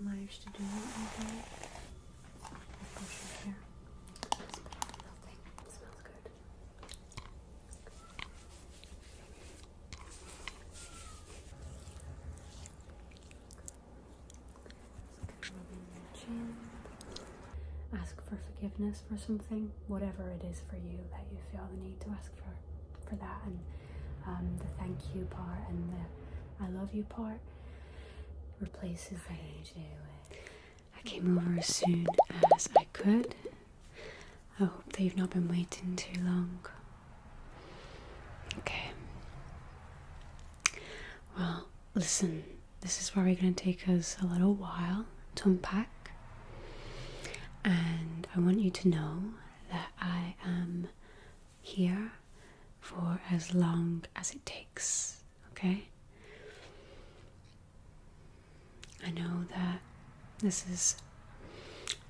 managed to do it okay. I'll push it here. Lovely. It smells good. Rubbing your chin. Ask for forgiveness for something, whatever it is for you that you feel the need to ask for that, and the thank you part and the I love you part replaces that energy away. I came over as soon as I could. I hope that you've not been waiting too long. Okay. Well, listen, this is probably going to take us a little while to unpack. And I want you to know that I am here for as long as it takes, okay? I know that this is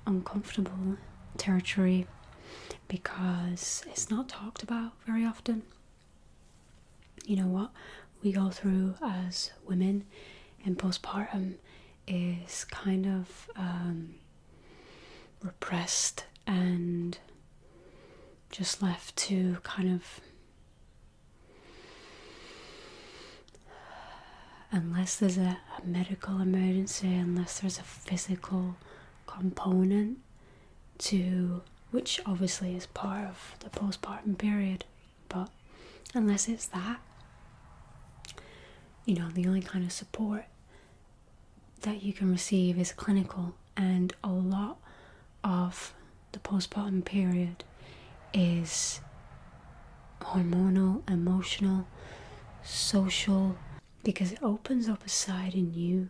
uncomfortable territory because it's not talked about very often. You know what we go through as women in postpartum is kind of repressed and just left to kind of, unless there's a medical emergency, unless there's a physical component to, which obviously is part of the postpartum period, but unless it's that, you know, the only kind of support that you can receive is clinical, and a lot of the postpartum period is hormonal, emotional, social, because it opens up a side in you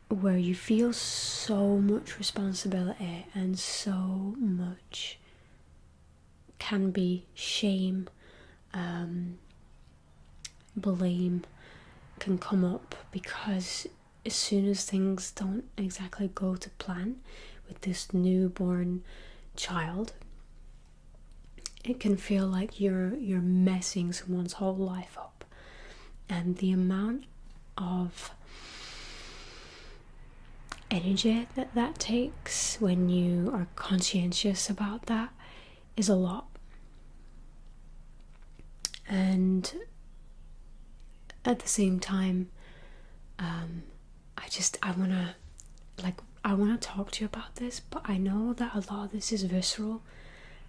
where you feel so much responsibility and so much can be shame, blame can come up, because as soon as things don't exactly go to plan with this newborn child, it can feel like you're messing someone's whole life up. And the amount of energy that takes when you are conscientious about that is a lot. And at the same time, I want to talk to you about this, but I know that a lot of this is visceral,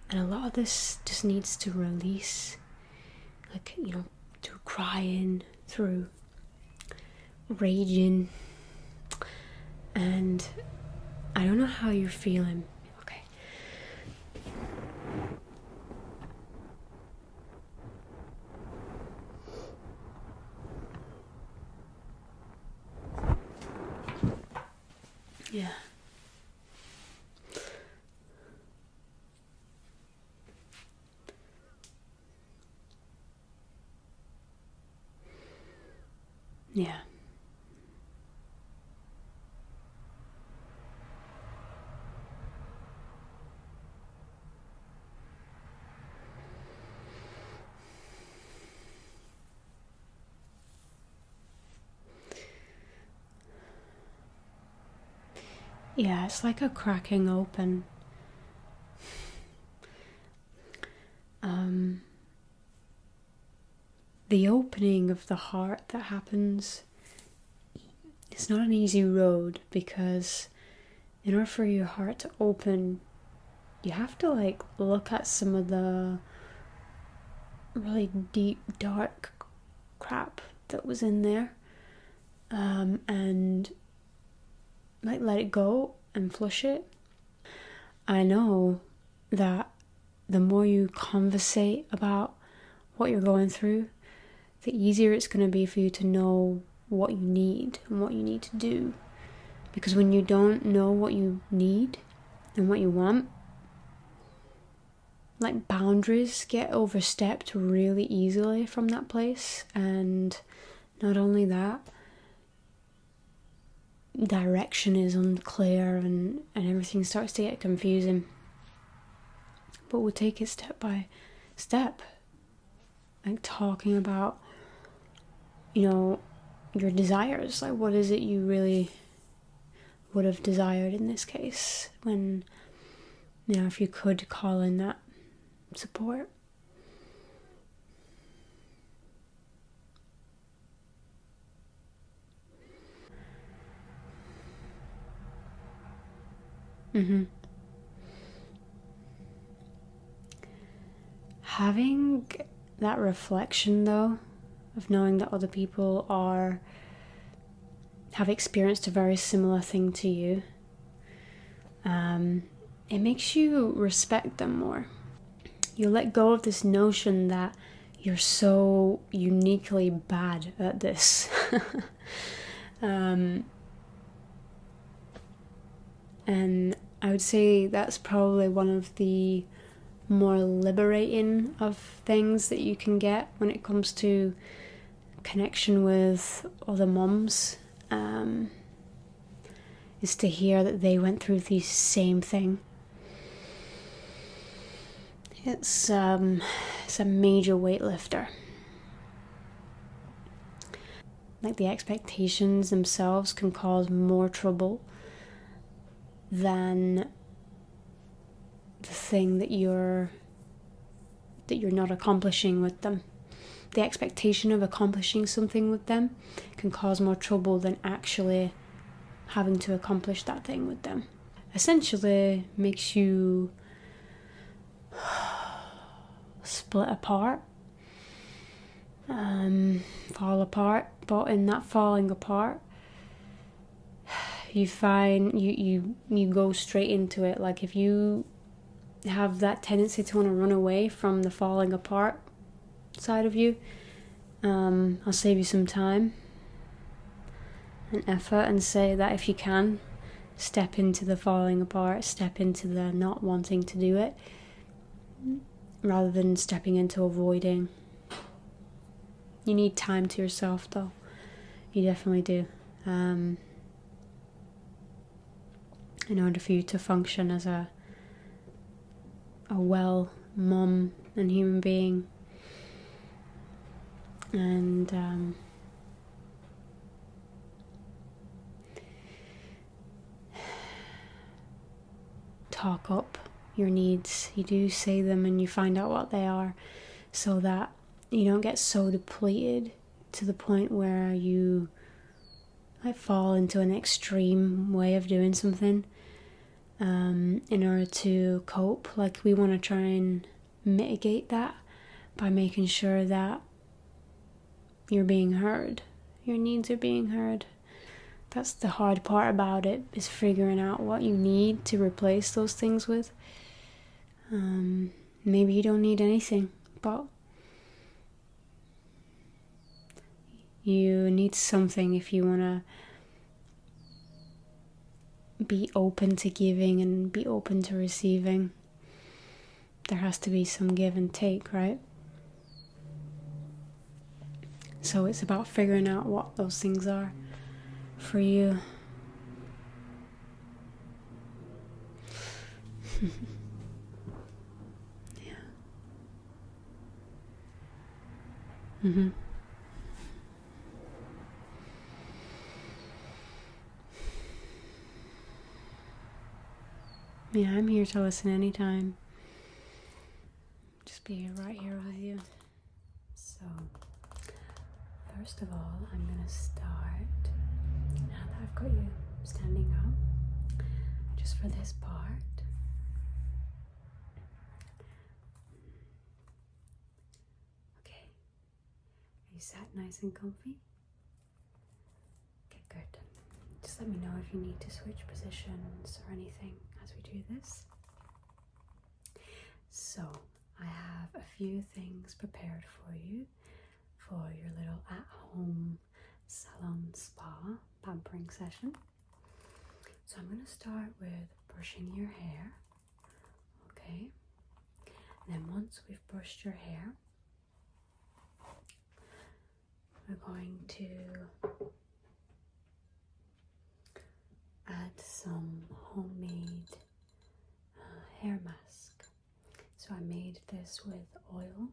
and a lot of this just needs to release, like, you know, through crying, through raging, and I don't know how you're feeling. Okay. Yeah. Yeah. Yeah, it's like a cracking open. The opening of the heart that happens, it's not an easy road, because in order for your heart to open, you have to like look at some of the really deep, dark crap that was in there, and like let it go and flush it. I know that the more you conversate about what you're going through, the easier it's going to be for you to know what you need and what you need to do. Because when you don't know what you need and what you want, like, boundaries get overstepped really easily from that place. And not only that, direction is unclear, and everything starts to get confusing. But we'll take it step by step, like talking about, you know, your desires. Like, what is it you really would have desired in this case, when, you know, if you could call in that support. Having that reflection, though, of knowing that other people have experienced a very similar thing to you, it makes you respect them more. You let go of this notion that you're so uniquely bad at this. And I would say that's probably one of the more liberating of things that you can get when it comes to connection with other mums, is to hear that they went through the same thing. It's a major weightlifter. Like, the expectations themselves can cause more trouble than the thing that you're not accomplishing with them. The expectation of accomplishing something with them can cause more trouble than actually having to accomplish that thing with them. Essentially makes you split apart, fall apart. But in that falling apart, you find you go straight into it. Like, if you have that tendency to want to run away from the falling apart side of you, I'll save you some time and effort and say that if you can, step into the falling apart, step into the not wanting to do it, rather than stepping into avoiding. You need time to yourself, though. You definitely do. In order for you to function as a well mum and human being. And talk up your needs. You do say them and you find out what they are, so that you don't get so depleted to the point where you fall into an extreme way of doing something in order to cope. Like, we want to try and mitigate that by making sure that you're being heard, your needs are being heard. That's the hard part about it, is figuring out what you need to replace those things with. Maybe you don't need anything, but you need something if you want to be open to giving and be open to receiving. There has to be some give and take, right? So it's about figuring out what those things are for you. Yeah. Yeah, I'm here to listen anytime. Just be right here with you. So, first of all, I'm going to start, now that I've got you standing up, just for this part. Okay. Are you sat nice and comfy? Okay, good. Just let me know if you need to switch positions or anything as we do this. So, I have a few things prepared for you for your little at-home salon spa pampering session. So I'm going to start with brushing your hair, okay? And then once we've brushed your hair, we're going to add some homemade hair mask. So I made this with oil,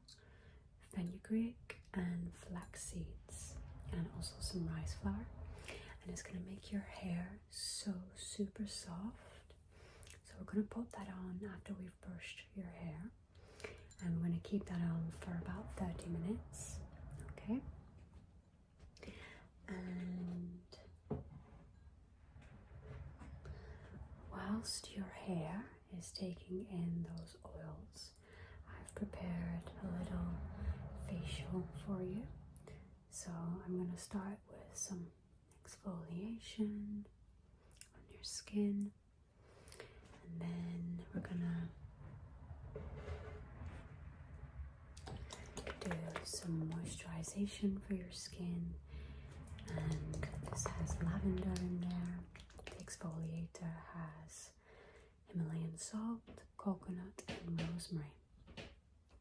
fenugreek and flax seeds, and also some rice flour. and it's going to make your hair so super soft. So we're going to put that on after we've brushed your hair, and we're going to keep that on for about 30 minutes. Okay, and whilst your hair is taking in those oils, I've prepared a little facial for you. So I'm going to start with some exfoliation on your skin, and then we're going to do some moisturization for your skin, and this has lavender in there. The exfoliator has Himalayan salt, coconut, and rosemary.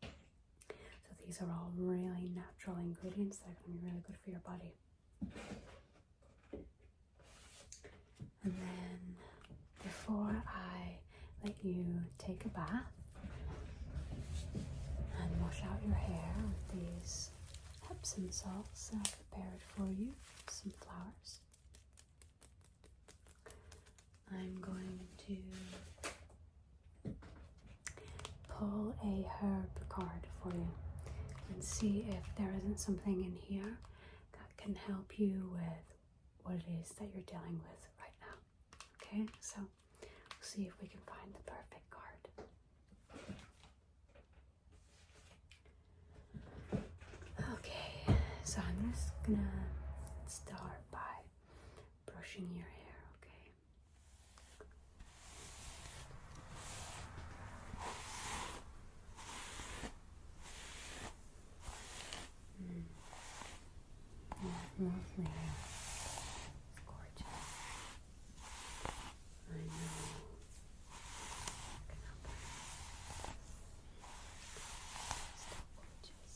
So these are all really natural ingredients that are going to be really good for your body. And then before I let you take a bath and wash out your hair with these Epsom salts that I've prepared for you, some flowers, I'm going to pull a herb card for you and see if there isn't something in here that can help you with what it is that you're dealing with right now. Okay, so we'll see if we can find the perfect card. Okay, so I'm just gonna start by brushing your hair, okay? Lovely hair. It's gorgeous. I know. Look at how still gorgeous.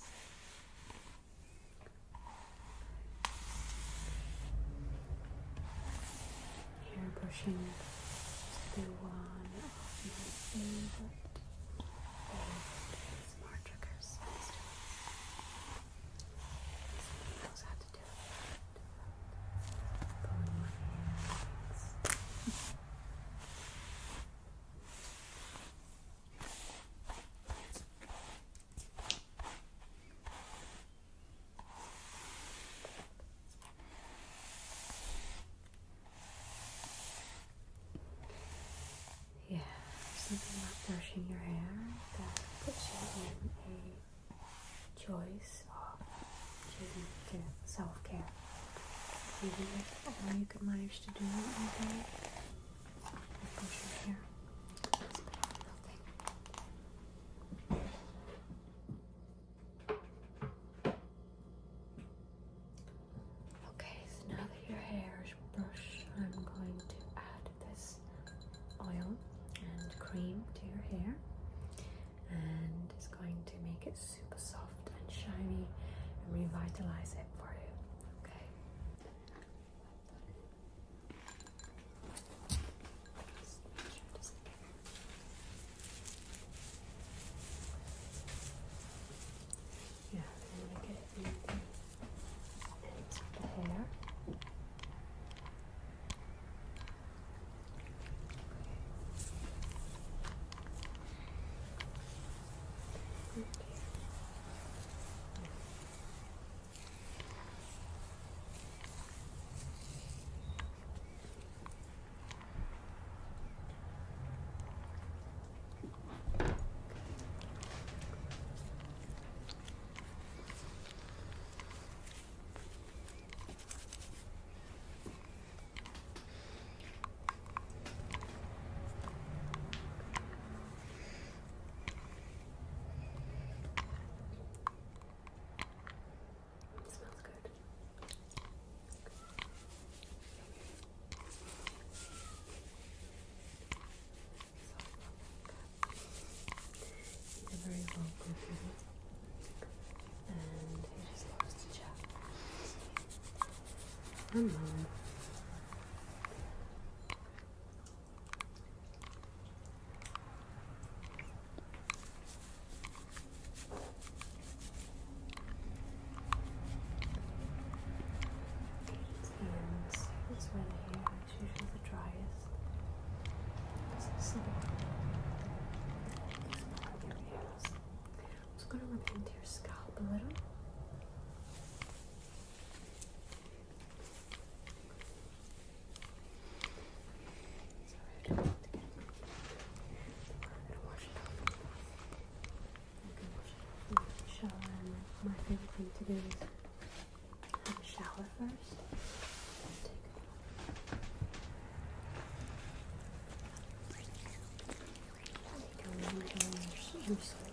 Hair brushing to be one of my favorite smart triggers. Somebody knows how to do it. Pulling my earrings. Yeah, something about brushing your hair that puts you in a choice of choosing to self-care. Even if all you can manage to do all day is brush your hair. That's a beautiful thing. Okay, so now that your hair is brushed, I'm going to add this oil and cream to your hair, and it's going to make it super soft and shiny and revitalize it for you. Okay. Just make sure it doesn't get yeah, I want to get it into the ends of the hair. It smells good. You're very welcome, and he just loves to chat. Come on. His hands, his I'm sorry.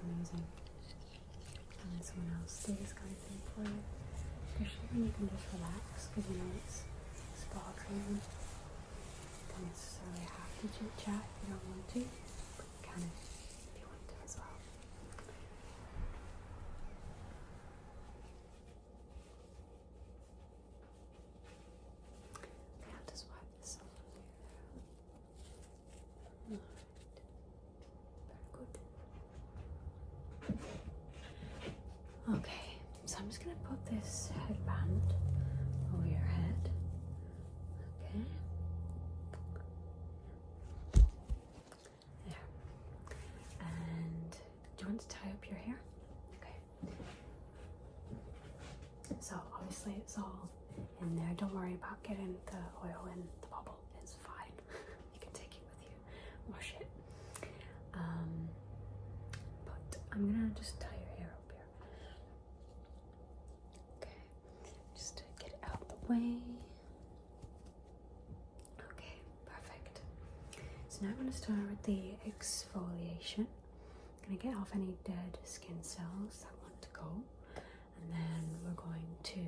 Amazing. And someone else do this kind of thing for you. Especially when you can just relax, because you know it's spa treatment. Don't necessarily have to chit chat if you don't want to, but you can if you want to as well. Okay, I'll just wipe this off of you there. Alright. Very good. Okay, so I'm just going to put this headband over your head. Okay. There. And do you want to tie up your hair? Okay. So obviously it's all in there. Don't worry about getting the oil in the bubble. It's fine. You can take it with you. Wash it. But I'm going to just tie your hair up here. Okay, just to get it out of the way. Okay, perfect. So now I'm going to start with the exfoliation. I'm going to get off any dead skin cells that want to go, and then we're going to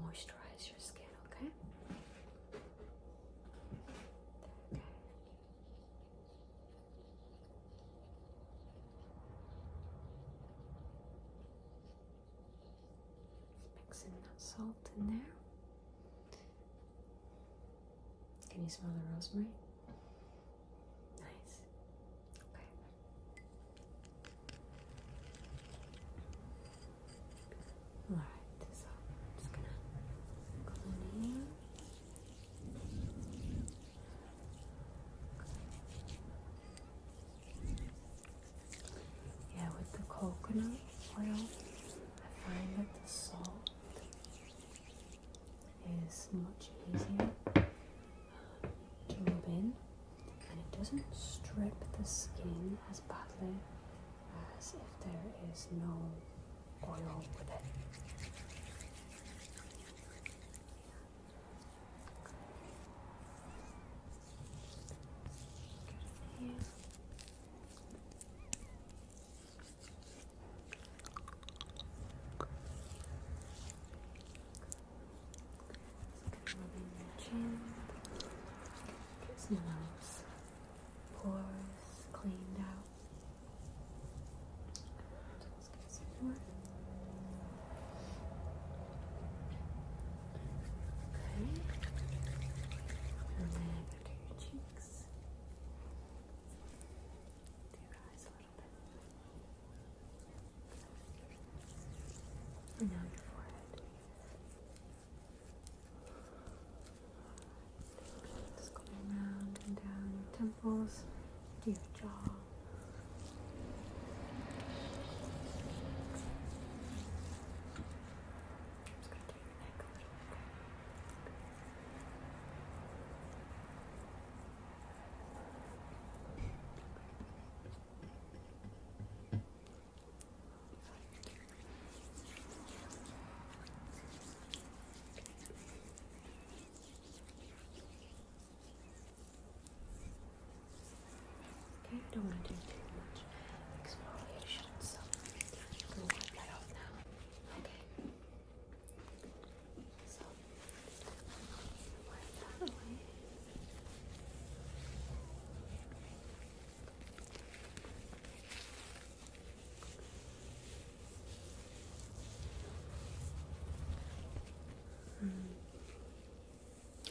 moisturize your skin, okay? Okay. Mixing that salt in there. Can you smell the rosemary? Nice. Okay. Alright, so I'm just gonna go in here. Yeah, with the coconut oil, I find that the salt is much easier to rub in, and it doesn't strip the skin as badly as if there is no oil with it. Get in here. Rubbing your chin, get some nice pores cleaned out. Let's get some more. Okay. And then go to your cheeks. Do your eyes a little bit. And now your forehead. Just going around and down your temples, to your jaw. Just going to do your neck a little bit. Okay, don't want to do too much exfoliation, so I'm going to wipe that off now. Okay. So, wipe that away.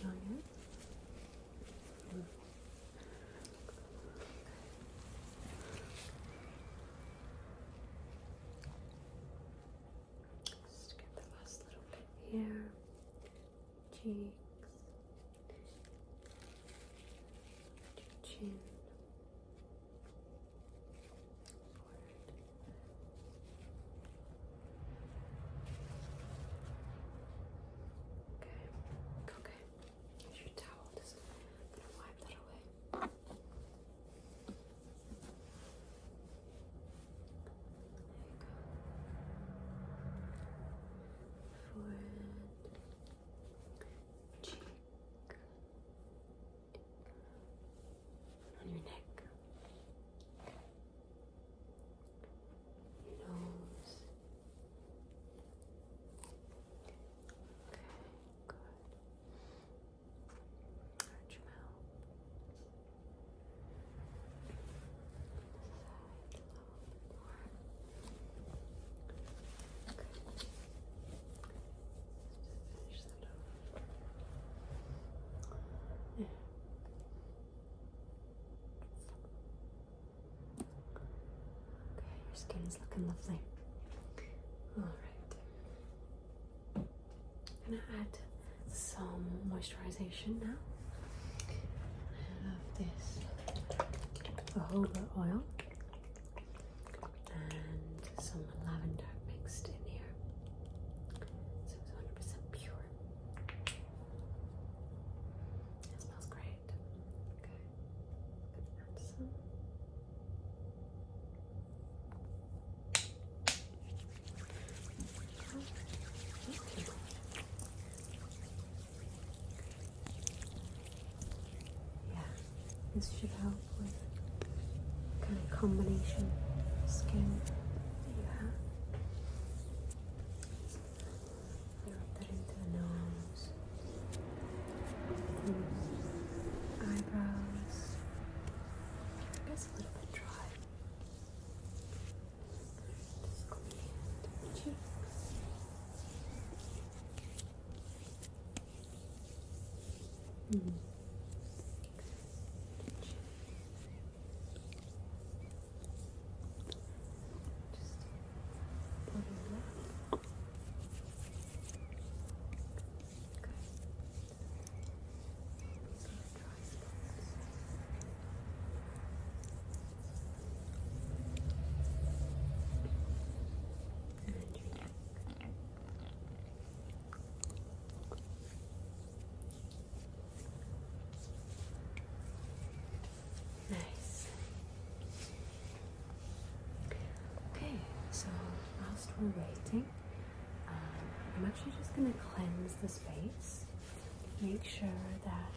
On here. cheeks, your chin, okay. Here's your towel. Just gonna wipe that away. Forehead, cheek, on your neck, your nose. Okay, good. Arch your mouth. Side a little bit more. Okay. Let's just finish that off. Yeah. Okay, your skin's looking lovely. Alright. I'm gonna add some moisturization now. I have this jojoba oil and some lavender mixed in here. So it's 100% pure. It smells great. Okay. Add some. Yeah, this should help with kind of combination skin that you have. I rub that into the nose, eyebrows. I guess a little bit dry. Just going into the cheeks. Just put it up. Okay. These are the dry spots. And your neck. Nice. Okay, so whilst we're waiting, I'm actually just going to cleanse the space. Make sure that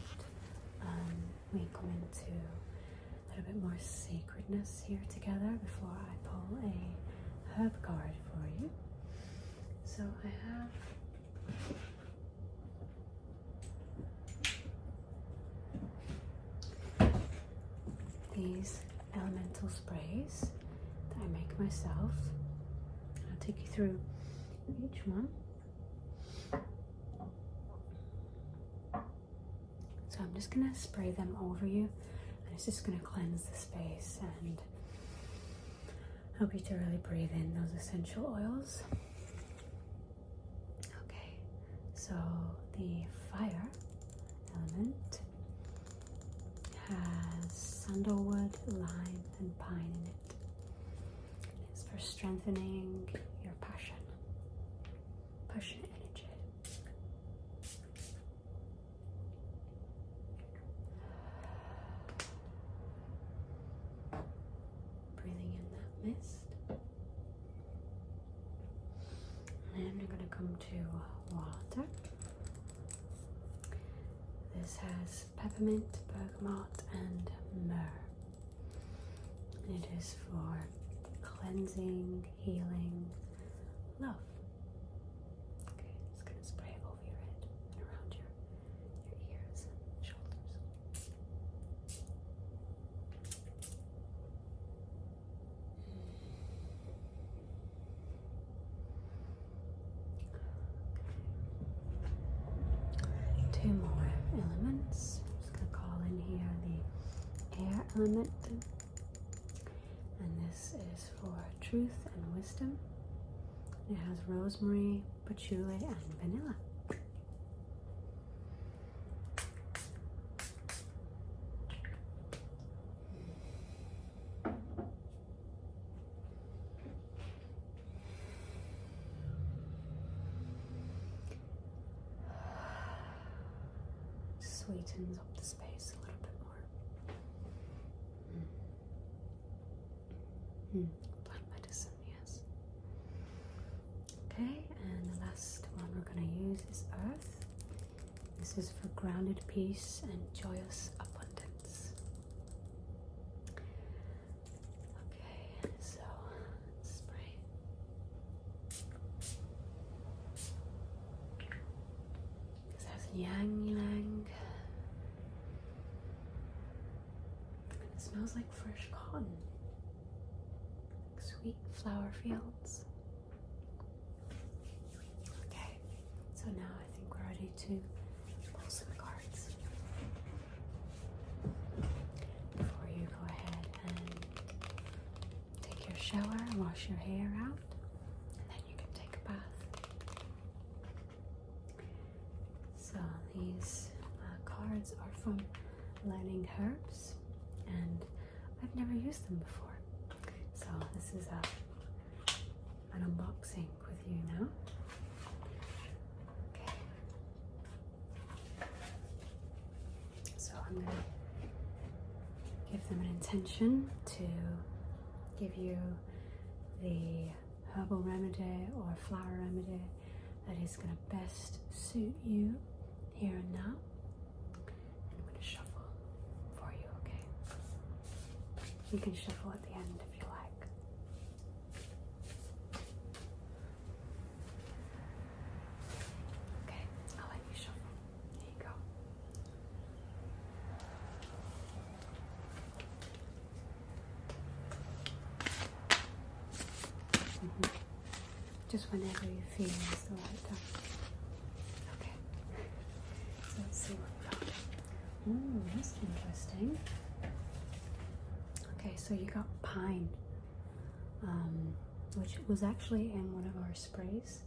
we come into a little bit more sacredness here together before I pull a herb card for you. So I have these elemental sprays that I make myself. I'll take you through each one. So I'm just gonna spray them over you, and it's just gonna cleanse the space and help you to really breathe in those essential oils. Okay, so the fire element has sandalwood, lime, and pine in it. It's for strengthening your passion energy. Breathing in that mist. And then we're going to come to water. This has peppermint, bergamot, and myrrh. It is for cleansing, healing, love. Okay, just gonna spray it over your head and around your ears and shoulders. Two more elements. I'm just gonna call in here the air element. And this is for truth and wisdom. It has rosemary, patchouli, and vanilla. sweetens up the space a little bit more. Plant medicine, yes. Okay, and the last one we're going to use is earth. This is for grounded peace and joyous abundance. Okay, so spray. This has yang ylang. And it smells like fresh cotton. Like sweet flower fields. Okay, so now I think we're ready to pull some cards. Before you go ahead and take your shower, wash your hair out, and then you can take a bath. So these cards are from Learning Herbs, and I've never used them before. So this is an unboxing with you now. Okay. So I'm going to give them an intention to give you the herbal remedy or flower remedy that is going to best suit you here and now. And I'm going to shuffle for you, okay? You can shuffle at the end if you like. Okay, I'll let you shuffle. There you go. Just whenever you feel is the right time. Okay. So let's see what we got. Ooh, that's interesting. Okay, so you got pine, which was actually in one of our sprays.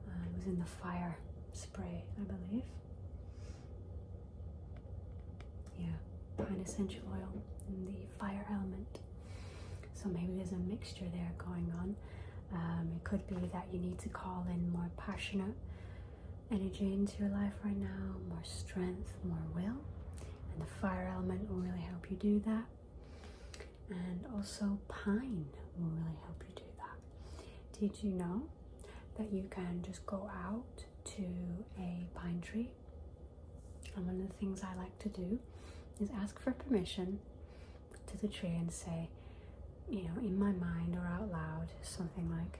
It was in the fire spray, I believe. Yeah, pine essential oil in the fire element. So maybe there's a mixture there going on. It could be that you need to call in more passionate energy into your life right now, more strength, more will, and the fire element will really help you do that. And also pine will really help you do that. Did you know that you can just go out to a pine tree? And one of the things I like to do is ask for permission to the tree and say, you know, in my mind or out loud, something like,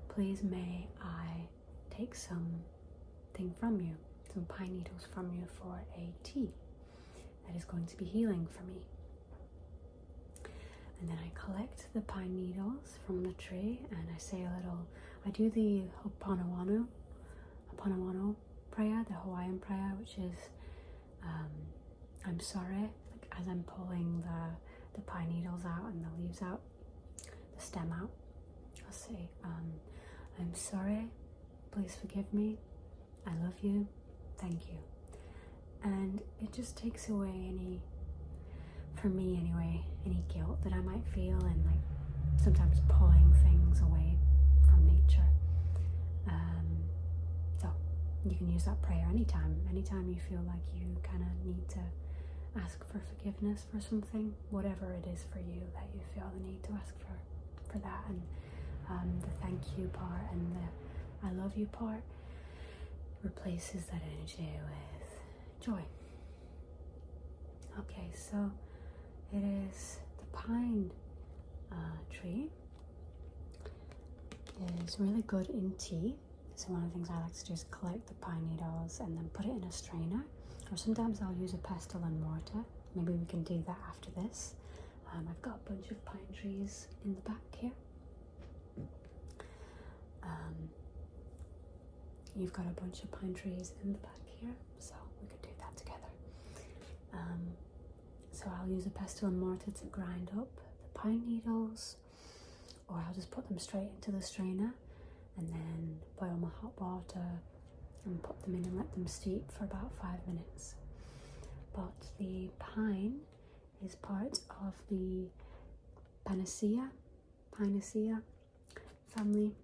please may I take something from you, some pine needles from you for a tea that is going to be healing for me. And then I collect the pine needles from the tree and I say a little, I do the Ho'oponopono prayer, the Hawaiian prayer, which is, I'm sorry, like as I'm pulling the pine needles out and the leaves out, the stem out, I'll say, I'm sorry, please forgive me, I love you, thank you. And it just takes away any, for me anyway, any guilt that I might feel and like sometimes pulling things away from nature. So you can use that prayer anytime you feel like you kind of need to ask for forgiveness for something, whatever it is for you that you feel the need to ask for that. And the thank you part and the I love you part replaces that energy with joy. Okay, so it is the pine tree is really good in tea. So one of the things I like to do is collect the pine needles and then put it in a strainer, or sometimes I'll use a pestle and mortar. Maybe we can do that after this. I've got a bunch of pine trees in the back here. You've got a bunch of pine trees in the back here, so we could do that together. So I'll use a pestle and mortar to grind up the pine needles, or I'll just put them straight into the strainer and then boil my hot water and put them in and let them steep for about 5 minutes. But the pine is part of the Pinaceae family,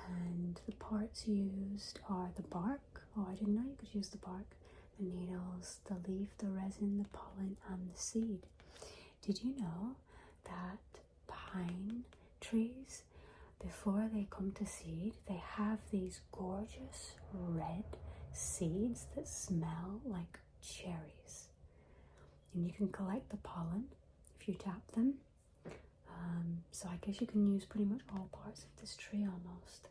and the parts used are the bark. Oh, I didn't know you could use the bark. the needles, the leaf, the resin, the pollen, and the seed. Did you know that pine trees, before they come to seed, they have these gorgeous red seeds that smell like cherries? And you can collect the pollen if you tap them. So I guess you can use pretty much all parts of this tree almost.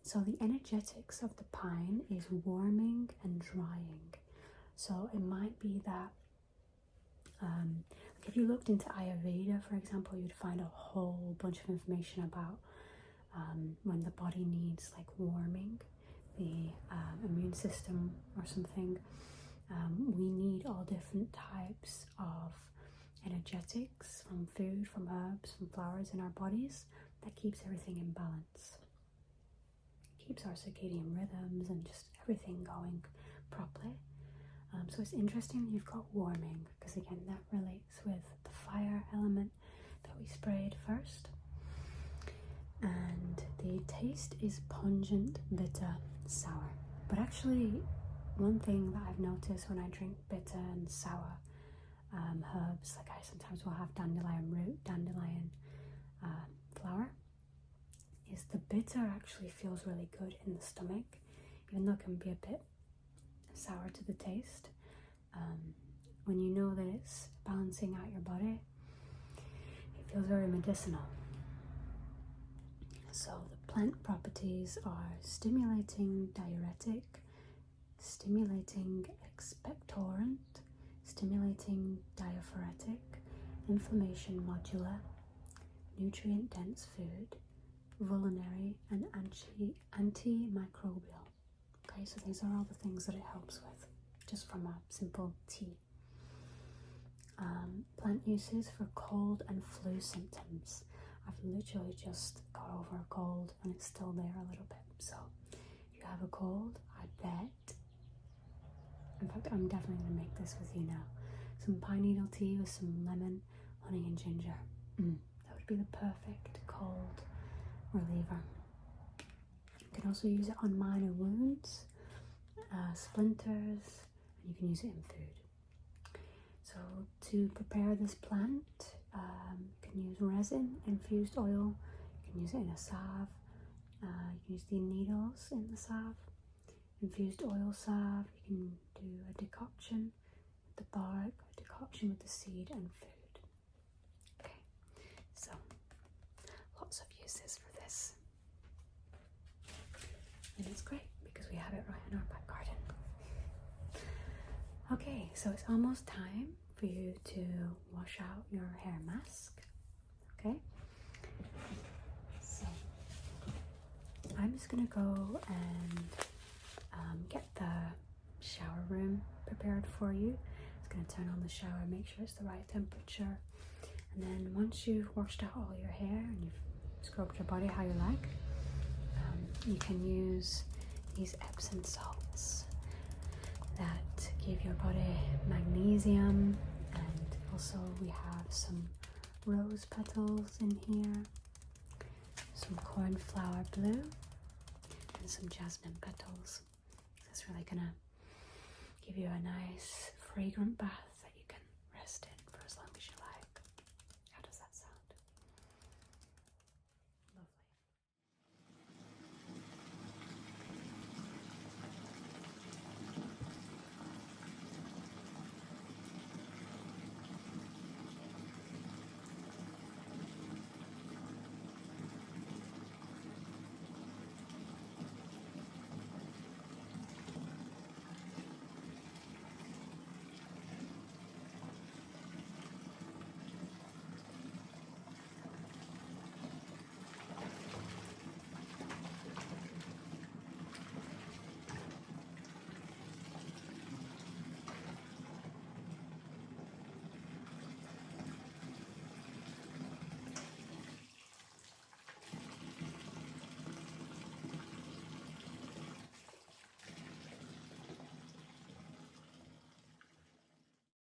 So the energetics of the pine is warming and drying. So it might be that like if you looked into Ayurveda, for example, you'd find a whole bunch of information about when the body needs like warming, the immune system or something. We need all different types of energetics from food, from herbs, from flowers in our bodies. That keeps everything in balance. It keeps our circadian rhythms and just everything going properly. So it's interesting that you've got warming, because again that relates with the fire element that we sprayed first. And the taste is pungent, bitter, sour. But actually, one thing that I've noticed when I drink bitter and sour herbs, like I sometimes will have dandelion root, dandelion flower, is the bitter actually feels really good in the stomach, even though it can be a bit sour to the taste. When you know that it's balancing out your body, it feels very medicinal. So the plant properties are stimulating diuretic, stimulating expectorant, stimulating diaphoretic, inflammation modular, nutrient dense food, vulnerary, and antimicrobial. Okay, so these are all the things that it helps with, just from a simple tea. Plant uses for cold and flu symptoms. I've literally just got over a cold and it's still there a little bit. So if you have a cold, I bet, in fact I'm definitely going to make this with you now, some pine needle tea with some lemon, honey and ginger. That would be the perfect cold reliever. You can also use it on minor wounds, splinters, and you can use it in food. So to prepare this plant, you can use resin, infused oil, you can use it in a salve, you can use the needles in the salve, infused oil salve, you can do a decoction with the bark, a decoction with the seed and food. Okay, so lots of uses for this. And it's great because we have it right in our back garden. Okay, so it's almost time for you to wash out your hair mask. Okay, so I'm just gonna go and get the shower room prepared for you. It's gonna turn on the shower, make sure it's the right temperature, and then once you've washed out all your hair and you've scrubbed your body how you like, you can use these Epsom salts that give your body magnesium, and also we have some rose petals in here, some cornflower blue, and some jasmine petals. That's really gonna give you a nice fragrant bath that you can rest in.